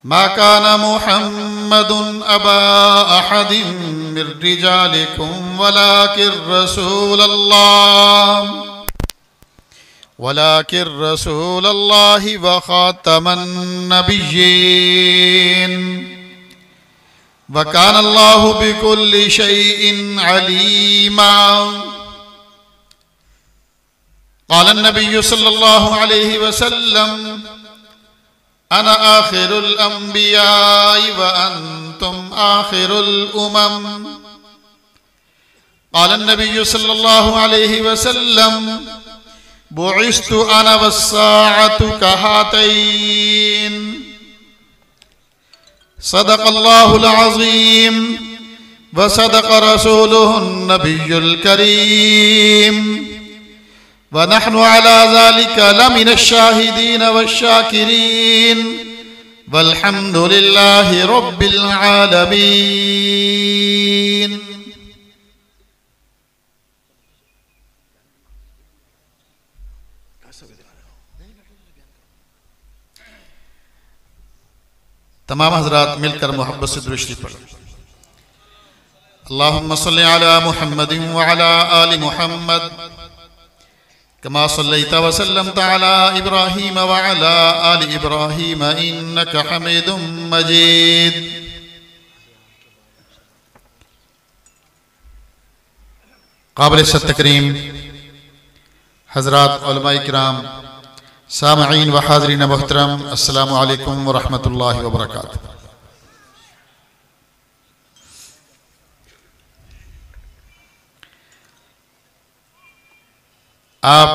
मा काना मुहम्मदुन अबा अहदिन मिर रिजालिकुम वलाकिर रसूलल्लाहि व खातमन नबिय्यीन व कानल्लाहु बिकुल्लि शैइन अलीमा। क़ाला नबिय्यु सल्लल्लाहु अलैहि वसल्लम अना आखिरुल अंबियाई व अंतुम आखिरुल उमम। क़ाला नबिय्यु सल्लल्लाहु अलैहि वसल्लम बुइस्तु अना वस्साअतु कहातैन। सदक़ल्लाहुल अज़ीम व सदक़ रसूलुहुन नबियुल करीम व नहनु अला ज़ालिका लमिनश शाहिदीन वश्शाकिरीन वल्हम्दुलिल्लाहि रब्बिल आलमीन। तमाम हज़रात मिलकर मोहब्बत से दुरूद शरीफ पढ़ें। अल्लाहुम्मा सल्लि अला मुहम्मदिन व अला आलि मुहम्मद कमा सल्लैता व सल्लमता अला इब्राहीम व अला आलि इब्राहीम इन्नका हमीदुम मजीद। काबिल तकरीम हज़रात उलमाए किराम, सामईन व हाज़रीन मुहतरम, अस्सलामु अलैकुम व रहमतुल्लाहि व बरकातुहू। आप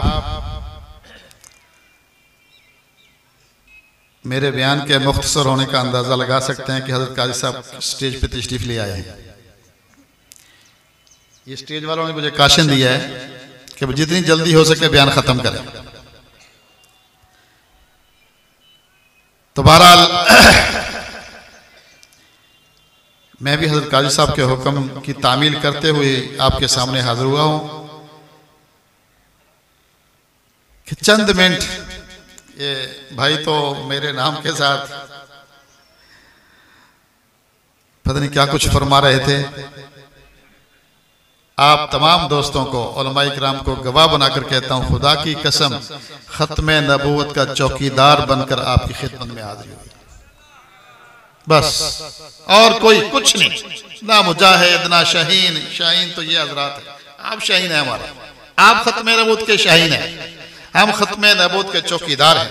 मेरे बयान के मुख्तसर होने का अंदाज़ा लगा सकते हैं कि हज़रत काजी साहब स्टेज पे तशरीफ़ ले आए हैं। ये स्टेज वालों ने मुझे काशन दिया है कि जितनी जल्दी हो सके बयान ख़त्म करें। तो बहरहाल मैं भी हज़रत काजी साहब के हुक्म की तामील करते हुए आपके सामने हाजिर हुआ हूँ कि चंद मिनट ये भाई तो मेरे नाम के साथ पता नहीं क्या कुछ फरमा रहे थे। आप तमाम दोस्तों को, उलमाए किराम को गवाह बनाकर कहता हूँ, खुदा की कसम खत्म नबूवत का चौकीदार बनकर आपकी खिदमत में हाजिर हुई, बस और कोई कुछ नहीं। ना मुजाहिद ना शाहीन। शाहीन तो ये हजरात है, आप शाहीन है हमारा, आप खत्म नबूवत के शाहीन है, हम खत्म नबूवत के चौकीदार हैं।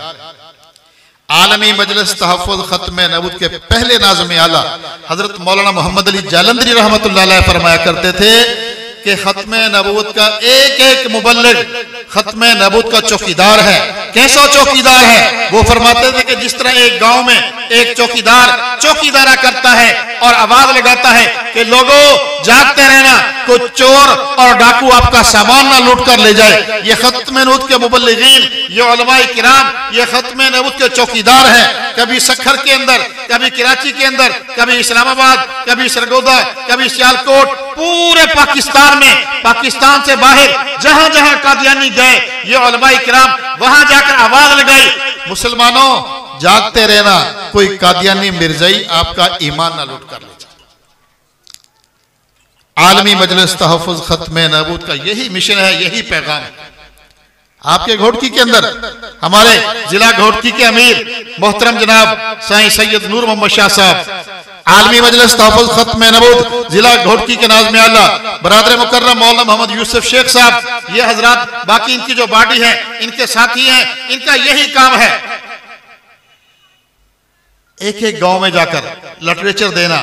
आलमी मजलिस तहफ़्फ़ुज़ खत्म नबूवत के पहले नाज़िम आला हजरत मौलाना मोहम्मद अली जालंधरी रहमतुल्लाह अलैह फरमाया करते थे कि खत्म नबूवत का एक एक मुबल्लिग खत्म नबूवत का चौकीदार है। कैसा चौकीदार है? वो फरमाते थे कि जिस तरह एक गांव में एक चौकीदार चौकीदारा करता है और आवाज लगाता है कि लोगों जागते रहना, कोई चोर और डाकू आपका सामान ना लूट कर ले जाए। ये खत्म नबूवत के मुबल्लिगीन, ये उलमाए किराम, ये खत्म नबूवत के चौकीदार हैं। कभी सखर के अंदर, कभी कराची के अंदर, कभी इस्लामाबाद, कभी सरगोदा, कभी सियालकोट, पूरे पाकिस्तान में, पाकिस्तान से बाहर जहां जहां कादियानी गए, ये उलमाए किराम वहां जाकर आवाज लगाई, मुसलमानों जागते रहना, कोई कादियानी मिर्जाई आपका ईमान ना लूट कर ले जाए। आलमी मजलिस तहफ़्फ़ुज़ खत्म नबूवत का यही मिशन है, यही पैगाम है। आपके घोटकी के अंदर हमारे जिला घोटकी के अमीर मोहतरम जनाब साईं सैयद नूर मोहम्मद शाह साहब, आलमी मजलिस तहफ़्फ़ुज़ खत्म नबूवत जिला घोटकी के नाज़िम आला बरादर मुकर्रम मौलाना मोहम्मद यूसुफ शेख साहब, ये हजरात बाकी इनकी जो बॉडी है, इनके साथी हैं, इनका यही काम है। एक एक गांव में जाकर लिटरेचर देना,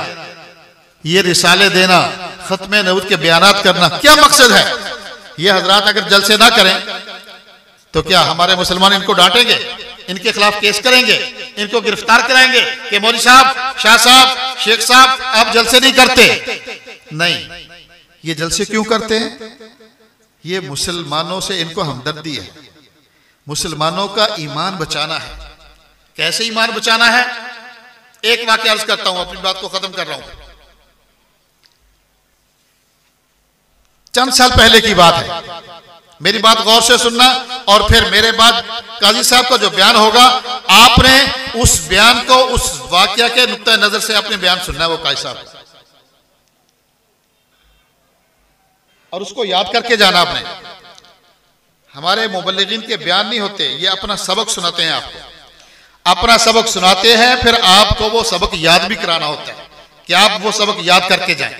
ये रिसाले देना, खत्म नबूवत के बयानात करना। क्या मकसद है? ये हजरात अगर जलसे ना करें तो क्या हमारे मुसलमान इनको डांटेंगे, इनके खिलाफ केस करेंगे, इनको गिरफ्तार कराएंगे कि मौलवी साहब, शाह साहब, शेख साहब आप जलसे नहीं करते? नहीं। ये जलसे क्यों करते हैं? ये मुसलमानों से इनको हमदर्दी है, मुसलमानों का ईमान बचाना है। कैसे ईमान बचाना है? एक वाक़या अर्ज करता हूं, अपनी बात को खत्म कर रहा हूं। चंद साल पहले की बात है, मेरी बात गौर से सुनना, और फिर मेरे बाद काजी साहब का जो बयान होगा, आपने उस बयान को उस वाकया के नुक्ता नजर से अपने बयान सुनना है, वो काजी साहब, और उसको याद करके जाना आपने। हमारे मुबल्लिगीन के बयान नहीं होते, ये अपना सबक सुनाते हैं, आपको अपना सबक सुनाते हैं, फिर आपको वो सबक याद भी कराना होता है कि आप वो सबक याद करके जाएं।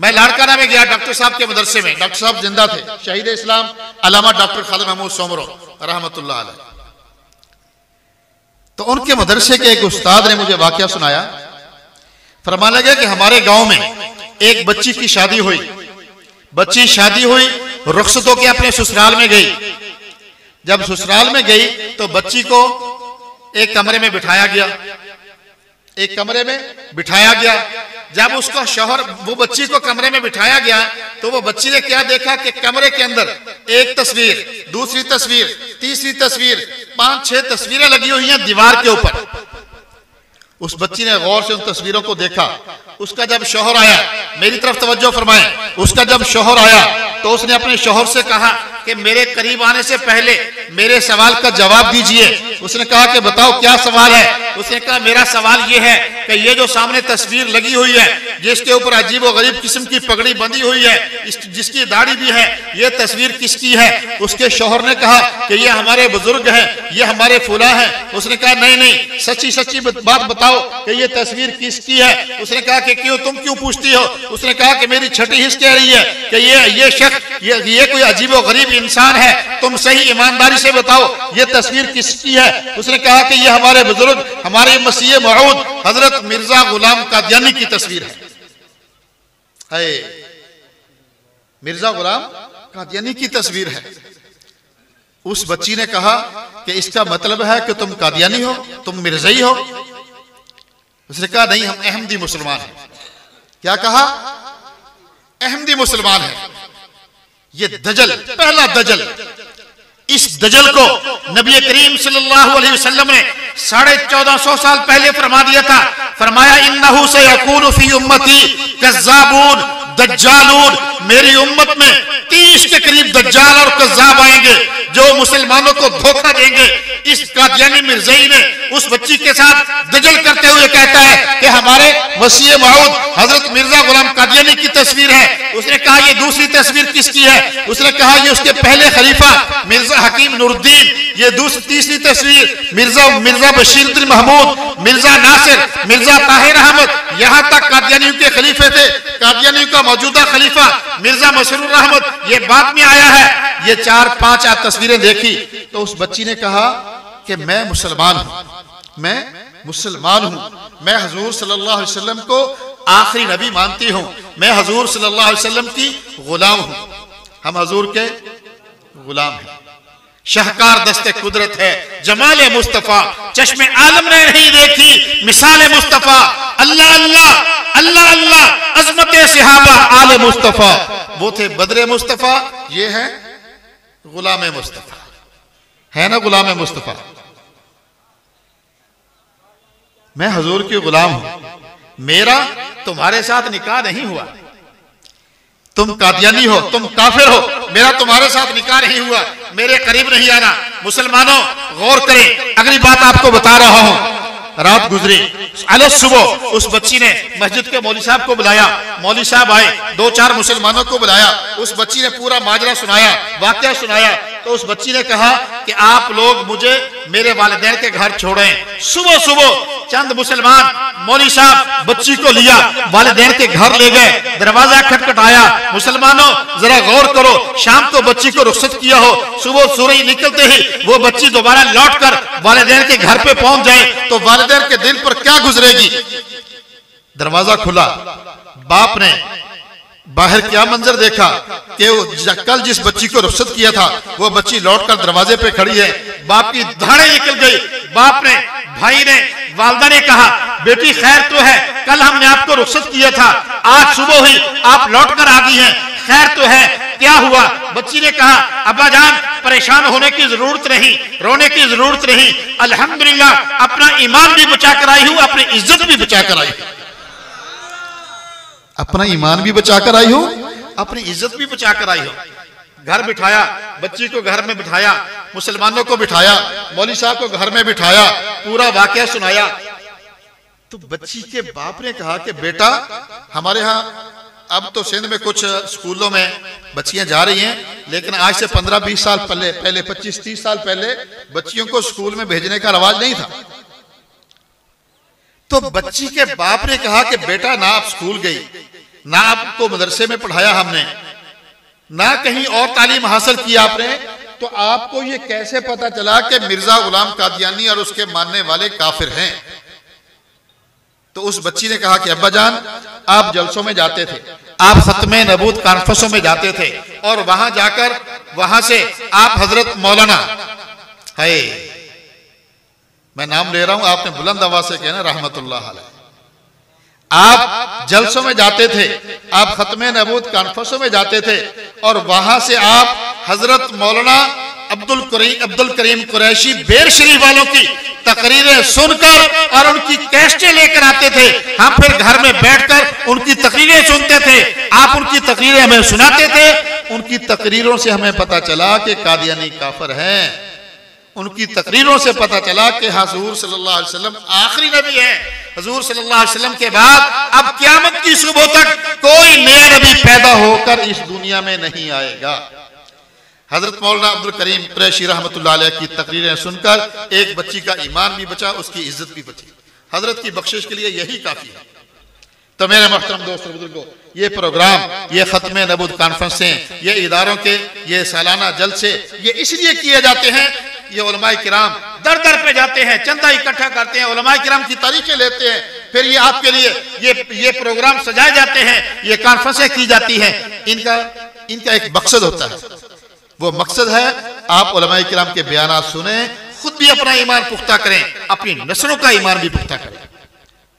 मैं लाड़काना में गया डॉक्टर साहब के मदरसे में, डॉक्टर साहब जिंदा थे, शहीद इस्लाम अल्लामा डॉक्टर खालिद महमूद सोमरो रहमतुल्लाह अलैह। तो उनके मदरसे के एक उस्ताद ने मुझे वाकया सुनाया। फरमाने लगे कि हमारे गांव में एक बच्ची की शादी हुई, बच्ची शादी हुई, रुखसत होकर अपने ससुराल में गई। जब ससुराल में गई तो बच्ची को एक कमरे में बिठाया गया, एक कमरे में बिठाया गया। जब उसका शौहर, वो बच्ची को कमरे में बिठाया गया, तो वो बच्ची ने क्या देखा कि कमरे के अंदर एक तस्वीर, दूसरी तस्वीर, तीसरी तस्वीर, 5-6 तस्वीरें लगी हुई हैं दीवार के ऊपर। उस बच्ची ने गौर से उन तस्वीरों को देखा। उसका जब शौहर आया, मेरी तरफ तवज्जो फरमाएं, उसका जब शौहर आया तो उसने अपने शौहर से कहा कि मेरे करीब आने से पहले मेरे सवाल का जवाब दीजिए। उसने कहा कि बताओ क्या सवाल है। उसने कहा मेरा सवाल ये है कि ये जो सामने तस्वीर लगी हुई है, जिसके ऊपर अजीब और गरीब किस्म की पगड़ी बंधी हुई है, जिसकी दाढ़ी भी है, ये तस्वीर किसकी है? उसके शौहर ने कहा कि ये हमारे बुजुर्ग हैं, ये हमारे फुला हैं। उसने कहा नहीं नहीं, सच्ची सच्ची बात बताओ कि ये तस्वीर किसकी है। उसने कहा कि क्यों, तुम क्यों पूछती हो? उसने कहा कि मेरी छठी हिस्स कह रही है कि ये शख्स, ये कोई अजीब और गरीब इंसान है, तुम सही ईमानदारी से बताओ ये तस्वीर किसकी है। उसने कहा कि ये हमारे बुजुर्ग, हमारे मसीह मऊद हजरत मिर्जा गुलाम कादियानी की तस्वीर है। मिर्जा गुलाम कादियानी की तस्वीर है। उस बच्ची ने कहा कि इसका मतलब है कि तुम कादियानी हो, तुम मिर्जाई हो। उसने कहा नहीं, हम अहमदी मुसलमान हैं। क्या कहा? अहमदी मुसलमान है। ये दजल, पहला दजल, इस दजल को नबी करीम सल्लल्लाहु अलैहि वसल्लम ने 1450 साल पहले फरमा दिया था। फरमाया इन्नहु सयकूनु फी उम्मती कज़्ज़ाबून दज्जालून, मेरी उम्मत में 30 के करीब दज्जाल और कज़्ज़ाब आएंगे जो मुसलमानों को धोखा देंगे। इस कादियानी मिर्ज़ाई ने उस बच्ची के साथ दजल करते हुए कहता है कि हमारे मसीह मऊद हजरत मिर्जा गुलाम कादियानी की तस्वीर है। उसने कहा ये दूसरी तस्वीर किसकी है? उसने कहा ये उसके पहले खलीफा मिर्जा हकीम नूरुद्दीन। ये तीसरी तस्वीर मिर्जा बशीरुद्दीन महमूद, मिर्जा नासिर, मिर्जा ताहिर अहमद, यहाँ तक कादियानियों के खलीफे थे। कादियानियों का मौजूदा खलीफा मिर्जा मसरूर अहमद, ये बाद में आया है। ये 4-5 तस्वीरें देखी तो उस बच्ची ने कहा कि मैं मुसलमान हूं, मैं मुसलमान हूं, मैं हुजूर सल्लल्लाहु अलैहि वसल्लम को आखिरी नबी मानती हूं, मैं हुजूर सल्लल्लाहु अलैहि वसल्लम की गुलाम हूं। हम हुजूर के गुलाम हैं। शाहकार दस्ते कुदरत है जमाले मुस्तफा, चश्मे आलम ने नहीं देखी मिसाले मुस्तफा। अल्लाह अल्लाह अल्लाह अल्लाह, अजमत सहाबा आले मुस्तफा। वो थे बदरे मुस्तफा, ये है गुलाम मुस्तफा, है ना गुलाम मुस्तफा। मैं हुजूर की गुलाम हूं, मेरा तुम्हारे साथ निकाह नहीं हुआ। तुम कादियानी हो, तुम काफिर हो, मेरा तुम्हारे साथ निकाह नहीं हुआ, मेरे करीब नहीं आना। मुसलमानों गौर करें, अगली बात आपको बता रहा हूं। रात गुजरी, अलग सुबह उस बच्ची ने मस्जिद के मौलवी साहब को बुलाया। मौलवी साहब आए, 2-4 मुसलमानों को बुलाया। उस बच्ची ने पूरा माजरा सुनाया, वाकया सुनाया। तो उस बच्ची ने कहा कि आप लोग मुझे मेरे वालिदैन के घर छोड़ें। सुबह सुबह चंद मुसलमान मौलवी साहब बच्ची को लिया, वालिदैन के घर ले गए, दरवाजा खटखटाया। मुसलमानों जरा गौर करो, शाम को बच्ची को रुखसत किया हो, सुबह सूरज निकलते ही वो बच्ची दोबारा लौटकर वालिदैन के घर पे पहुंच जाए तो वालिदैन के दिल पर क्या गुजरेगी? दरवाजा खुला, बाप ने बाहर क्या मंजर देखा कि कल जिस बच्ची को रुखसत किया था वो बच्ची लौटकर दरवाजे पे खड़ी है। बाप की धाड़े निकल गई। बाप ने, भाई ने, वालदा ने कहा बेटी खैर तो है, कल हमने आपको रुखसत किया था, आज सुबह ही आप लौटकर आ गई हैं, खैर तो है, क्या हुआ? बच्ची ने कहा अब्बा जान परेशान होने की जरूरत नहीं, रोने की जरूरत नहीं, अल्हम्दुलिल्लाह अपना ईमान भी बचा कर आई हूं, अपनी इज्जत भी बचा कर आई हूं। अपना ईमान भी बचा कर आई हो, अपनी इज्जत भी बचा कर आई हो। घर बिठाया, बच्ची को घर में बिठाया, मुसलमानों को बिठाया, मौलवी साहब को घर में बिठाया, पूरा वाकया सुनाया। तो बच्ची के बाप ने कहा कि बेटा, हमारे यहाँ अब तो सिंध में कुछ स्कूलों में बच्चियां जा रही हैं, लेकिन आज से 15-20 साल पहले 25-30 साल पहले बच्चियों को स्कूल में भेजने का रवाज नहीं था। तो बच्ची के बाप ने कहा कि बेटा, ना आप स्कूल गई, ना आपको मदरसे में पढ़ाया हमने, ना कहीं और तालीम हासिल की आपने, तो आपको ये कैसे पता चला कि मिर्जा गुलाम कादियानी और उसके मानने वाले काफिर हैं? तो उस बच्ची ने कहा कि अब्बा जान, आप जलसों में जाते थे, आप खत्मे नबूत कॉन्फ्रेंसों में जाते थे, और वहां जाकर वहां से आप हजरत मौलाना, है मैं नाम ले रहा हूं, आपने बुलंद आवाज से कहना रहमतुल्लाह अलैह, आप जलसों में जाते थे, आप खत्मे नबूत कॉन्फ्रेंसों में जाते थे, और वहां से आप हजरत मौलाना अब्दुल करीम कुरैशी बेर शरीफ वालों की तकरीरें सुनकर और उनकी कैसेटें लेकर आते थे। हम फिर घर में बैठकर उनकी तकरीरें सुनते थे, आप उनकी तकरीरें हमें सुनाते थे। उनकी तकरीरों से हमें पता चला कि कादियानी काफिर हैं। उनकी तकरीरों से पता चला कि हुजूर सल्लल्लाहु अलैहि वसल्लम आखिरी नबी है। हुजूर सल्लल्लाहु अलैहि वसल्लम के बाद अब क़यामत की सुबह तक कोई नया नबी पैदा होकर इस दुनिया में नहीं आएगा। हजरत मौलाना अब्दुल करीम कुरैशी रहमतुल्लाह अलैह की तकरीरें सुनकर एक बच्ची का ईमान भी बचा, उसकी इज्जत भी बची। हजरत की बख्शिश के लिए यही काफी है। तो मेरे मोहतरम दोस्तों बुजुर्गों, ये प्रोग्राम, ये खत्मे नबूत कॉन्फ्रेंसें, ये इदारों के ये सालाना जलसे, ये इसलिए किए जाते हैं, ये उलमाए किराम दर दर पे जाते हैं, चंदा इकट्ठा करते हैं, उलमाए किराम की तारीखें लेते हैं, फिर ये आपके लिए ये प्रोग्राम सजाए जाते हैं, ये कॉन्फ्रेंसें की जाती हैं। इनका एक मकसद होता है, वो मकसद है आप उलमाए किराम के बयानात सुने, खुद भी अपना ईमान पुख्ता करें, अपनी नस्लों का ईमान भी पुख्ता करें।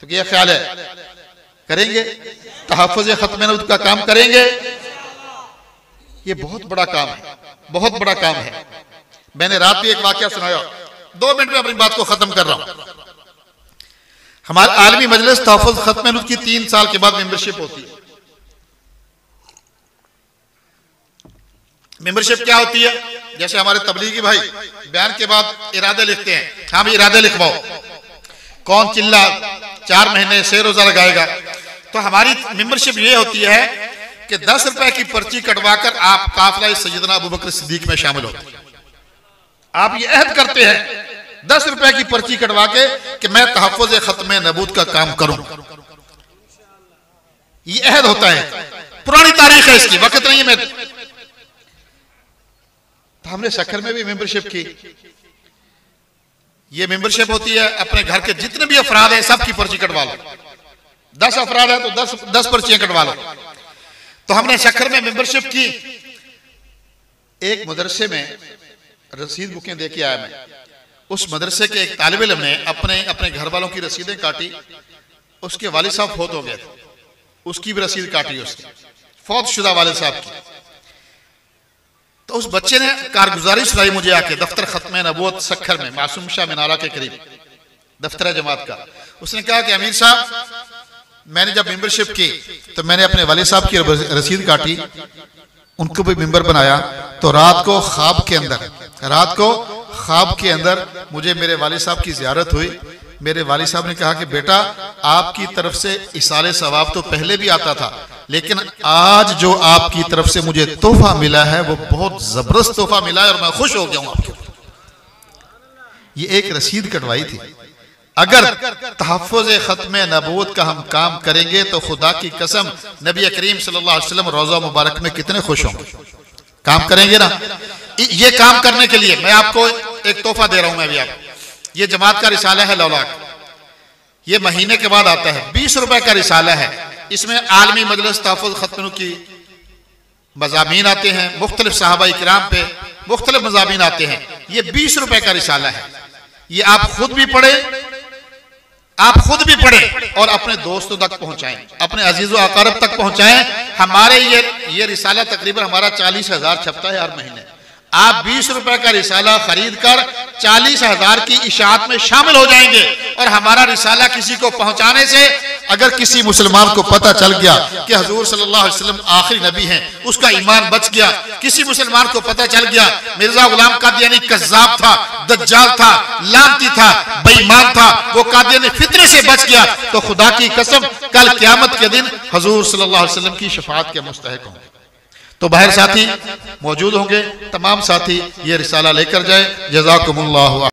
तो ये ख्याल है, करेंगे तहफ़्फ़ुज़ खत्मे नबूत का काम करेंगे। ये बहुत बड़ा काम है, बहुत बड़ा काम है। मैंने रात भी एक वाकया सुनाया, 2 मिनट में अपनी बात को खत्म कर रहा हूं। हमारे आलमी मजलिस तहफ़्फ़ुज़ खत्मे नबूत की 3 साल के बाद मेंबरशिप होती है। मेंबरशिप क्या होती है? जैसे हमारे तबलीगी भाई बयान के बाद इरादे लिखते हैं, हाँ भी इरादे लिखवाओ, कौन चिल्ला 4 महीने से रोजा लगाएगा। तो हमारी मेंबरशिप ये होती है कि 10 रुपए की पर्ची कटवाकर आप काफिला सैयदना अबू बकर सिद्दीक में शामिल होते हैं। आप ये अहद करते हैं 10 रुपए की पर्ची कटवा के कि मैं तहफ़्फ़ुज़ खत्मे नबूत का काम करूं। ये अहद होता है, पुरानी तारीख है इसकी, वक्त नहीं है। तो हमने शक्कर में भी मेंबरशिप की। ये मेंबरशिप होती है, अपने घर के जितने भी अफराद हैं सबकी पर्ची कटवा लो। 10 अफराद है तो 10 पर्चियां कटवा लो। तो हमने शक्कर में मेंबरशिप की। एक मदरसे में रसीद बुकें दे के आया मैं। उस मदरसे के एक तालिब इल्म ने अपने घर वालों की रसीदें काटी। उसके वालिद साहब फौत हो गए थे, उसकी भी रसीद काटी, उसकी फौत शुदा वालिद साहब की। तो उस बच्चे ने कारगुजारी सुनाई मुझे आके दफ्तर खत्मे नबूवत सक्खर में, मासूम शाह मीनारा के करीब दफ्तर जमात का। उसने कहा कि अमीर साहब, मैंने जब मेंबरशिप की तो मैंने अपने वालिद साहब की रसीद काटी, उनको भी मेंबर बनाया। तो रात को ख्वाब के अंदर मुझे मेरे वालिद साहब की ज़ियारत हुई। मेरे वालिद साहब ने कहा कि बेटा, आपकी तरफ से इसाले सवाब तो पहले भी आता था, लेकिन आज जो आपकी तरफ से मुझे तोहफा मिला है वो बहुत जबरदस्त तोहफा मिला है और मैं खुश हो गया हूं आपके ऊपर। ये एक रसीद कटवाई थी। अगर तहफ़्फ़ुज़ खत्मे नबूवत का हम काम करेंगे तो खुदा की कसम नबी करीम सल्लल्लाहु अलैहि वसल्लम रोज़ा मुबारक में कितने खुश होंगे। काम करेंगे ना। ये काम करने के लिए मैं आपको एक तोहफा दे रहा हूं। मैं भी आपको, ये जमात का रिसाला है लौलाक, ये महीने के बाद आता है, 20 रुपए का रिसाला है। इसमें आलमी मजलिस तहफ़्फ़ुज़ खत्मे की मज़ामीन आते हैं, मुख्तलिफ सहाबा इकराम पे मुख्तलिफ मज़ामीन आते हैं। ये 20 रुपए का रिसाला है। ये आप खुद भी पढ़ें और अपने दोस्तों तक पहुंचाएं, अपने अजीज़ो अक़ारब तक पहुंचाएं। हमारे ये रिसाला तकरीबन हमारा 40,000 छपता है हर महीने। आप 20 रुपए का रिसाला खरीद कर 40,000 की इशाअत में शामिल हो जाएंगे। और हमारा रिसाला किसी को पहुंचाने से अगर किसी मुसलमान को पता चल गया कि हुजूर सल्लल्लाहु अलैहि वसल्लम आखिरी नबी हैं, उसका ईमान बच गया। किसी मुसलमान को पता चल गया मिर्जा गुलाम कादियानी कज़्ज़ाब था, दज्जाल था, लानती था, बेईमान था, वो कादियानी फितरे से बच गया, तो खुदा की कसम कल क़यामत के दिन हुजूर सल्लल्लाहु अलैहि वसल्लम की शफाअत के मुस्तहिक होंगे। तो बाहर साथी मौजूद होंगे, तमाम साथी ये रिसाला लेकर जाए। जज़ाकुमुल्लाहु।